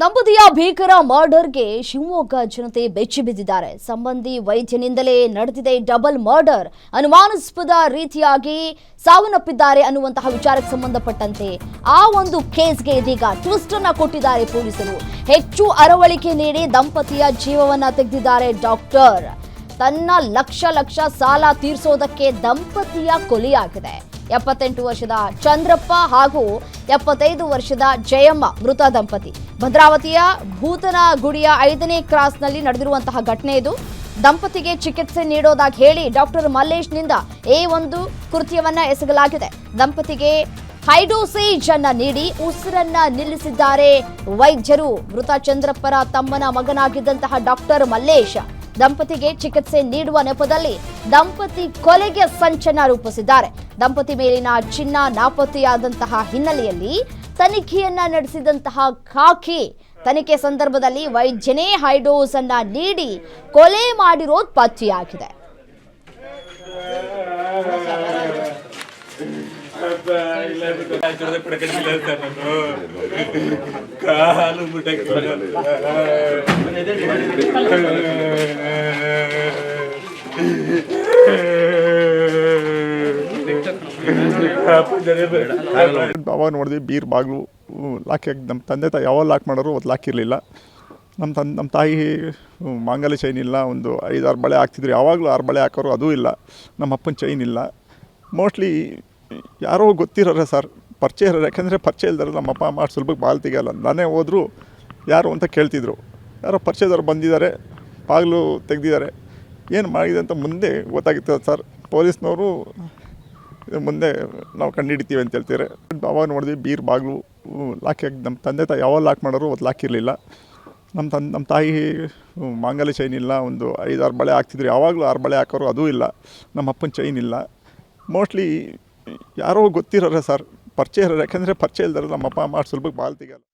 ದಂಪತಿಯ ಭೀಕರ ಮರ್ಡರ್ಗೆ ಶಿವಮೊಗ್ಗ ಜನತೆ ಬೆಚ್ಚಿ ಬಿದ್ದಿದ್ದಾರೆ. ಸಂಬಂಧಿ ವೈದ್ಯನಿಂದಲೇ ನಡೆದಿದೆ ಡಬಲ್ ಮರ್ಡರ್. ಅನುಮಾನಾಸ್ಪದ ರೀತಿಯಾಗಿ ಸಾವನ್ನಪ್ಪಿದ್ದಾರೆ ಅನ್ನುವಂತಹ ವಿಚಾರಕ್ಕೆ ಸಂಬಂಧಪಟ್ಟಂತೆ ಆ ಒಂದು ಕೇಸ್ಗೆ ಇದೀಗ ಟ್ವಿಸ್ಟ್ ಅನ್ನ ಕೊಟ್ಟಿದ್ದಾರೆ ಪೊಲೀಸರು. ಹೆಚ್ಚು ಅರವಳಿಕೆ ನೀಡಿ ದಂಪತಿಯ ಜೀವವನ್ನ ತೆಗೆದಿದ್ದಾರೆ ಡಾಕ್ಟರ್. ತನ್ನ ಲಕ್ಷ ಸಾಲ ತೀರಿಸೋದಕ್ಕೆ ದಂಪತಿಯ ಕೊಲೆಯಾಗಿದೆ. 78 ವರ್ಷದ ಚಂದ್ರಪ್ಪ ಹಾಗೂ 75 ವರ್ಷದ ಜಯಮ್ಮ ಮೃತ ದಂಪತಿ. ಭದ್ರಾವತಿಯ ಭೂತನಗುಡಿಯ 5ನೇ ಕ್ರಾಸ್ನಲ್ಲಿ ನಡೆದಿರುವಂತಹ ಘಟನೆ ಇದು. ದಂಪತಿಗೆ ಚಿಕಿತ್ಸೆ ನೀಡೋದಾಗಿ ಹೇಳಿ ಡಾಕ್ಟರ್ ಮಲ್ಲೇಶ್ನಿಂದ ಈ ಒಂದು ಕೃತ್ಯವನ್ನ ಎಸಗಲಾಗಿದೆ. ದಂಪತಿಗೆ ಹೈಡೋಸೇಜ್ ಅನ್ನ ನೀಡಿ ಉಸಿರನ್ನ ನಿಲ್ಲಿಸಿದ್ದಾರೆ ವೈದ್ಯರು. ಮೃತ ಚಂದ್ರಪ್ಪರ ತಮ್ಮನ ಮಗನಾಗಿದ್ದಂತಹ ಡಾಕ್ಟರ್ ಮಲ್ಲೇಶ್ ದಂಪತಿಗೆ ಚಿಕಿತ್ಸೆ ನೀಡುವ ನೆಪದಲ್ಲಿ ದಂಪತಿ ಕೊಲೆಗೆ ಸಂಚನ ರೂಪಿಸಿದ್ದಾರೆ. ದಂಪತಿ ಮೇಲಿನ ಚಿನ್ನ ನಾಪತ್ತೆಯಾದಂತಹ ಹಿನ್ನೆಲೆಯಲ್ಲಿ ತನಿಖೆಯನ್ನ ನಡೆಸಿದಂತಹ ಖಾಕಿ ತನಿಖೆ ಸಂದರ್ಭದಲ್ಲಿ ವೈದ್ಯನೇ ಹೈಡೋಸ್ ಅನ್ನ ನೀಡಿ ಕೊಲೆ ಮಾಡಿರೋದು ಪತ್ತೆಯಾಗಿದೆ. ಅವಾಗ ನೋಡಿದ್ವಿ ಬೀರ್ ಬಾಗಿಲು ಲಾಕ್ ಹಾಕಿ ನಮ್ಮ ತಂದೆ ತಾಯಿ ಯಾವಾಗ ಲಾಕ್ ಮಾಡೋರು ಅದು ಲಾಕ್ ಇರಲಿಲ್ಲ. ನಮ್ಮ ತಾಯಿ ಮಾಂಗಲ್ಯ ಚೈನ್ ಇಲ್ಲ, ಒಂದು 5-6 ಬಳೆ ಹಾಕ್ತಿದ್ರು. ಯಾವಾಗಲೂ 6 ಬಳೆ ಹಾಕೋರು ಅದೂ ಇಲ್ಲ. ನಮ್ಮ ಅಪ್ಪನ ಚೈನ್ ಇಲ್ಲ. ಮೋಸ್ಟ್ಲಿ ಯಾರೋ ಗೊತ್ತಿರೋರೆ ಸರ್, ಪರಿಚಯ ಇರೋರು. ಯಾಕೆಂದರೆ ಪರಿಚಯ ಇಲ್ದಾರೆ ನಮ್ಮ ಅಪ್ಪ ಅಮ್ಮ ಸುಲಭಕ್ಕೆ ಬಾಲ್ ತೆಗಿಯಲ್ಲ. ನಾನೇ ಹೋದರೂ ಯಾರು ಅಂತ ಕೇಳ್ತಿದ್ರು. ಯಾರೋ ಪರಿಚಯದವ್ರು ಬಂದಿದ್ದಾರೆ, ಬಾಗಿಲು ತೆಗೆದಿದ್ದಾರೆ. ಏನು ಮಾಡಿದೆ ಅಂತ ಮುಂದೆ ಗೊತ್ತಾಗಿತ್ತು ಸರ್. ಪೊಲೀಸ್ನವರು ಮುಂದೆ ನಾವು ಕಂಡುಹಿಡಿತೀವಿ ಅಂತ ಹೇಳ್ತಾರೆ. ಅವಾಗ ನೋಡಿದ್ವಿ ಬೀರ್ ಬಾಗಿಲು ಲಾಕ್ ಹಾಕಿ ನಮ್ಮ ತಂದೆ ತಾಯಿ ಯಾವಾಗ ಲಾಕ್ ಮಾಡೋರು ಅದು ಲಾಕ್ ಇರಲಿಲ್ಲ. ನಮ್ಮ ತಾಯಿ ಮಾಂಗಲ್ಯ ಚೈನ್ ಇಲ್ಲ, ಒಂದು 5-6 ಬಳೆ ಹಾಕ್ತಿದ್ರು. ಯಾವಾಗಲೂ 6 ಬಳೆ ಹಾಕೋರು ಅದೂ ಇಲ್ಲ. ನಮ್ಮ ಅಪ್ಪನ ಚೈನ್ ಇಲ್ಲ. ಮೋಸ್ಟ್ಲಿ ಯಾರೋ ಗೊತ್ತಿರೋರೆ ಸರ್, ಪರಿಚಯ ಇರೋರು. ಯಾಕೆಂದರೆ ಪರಿಚಯ ಇಲ್ದಾರೆ ನಮ್ಮ ಅಪ್ಪ ಅಮ್ಮ ಸುಲಭಕ್ಕೆ ಬಾಲ್ ತೆಗಿಯಲ್ಲ.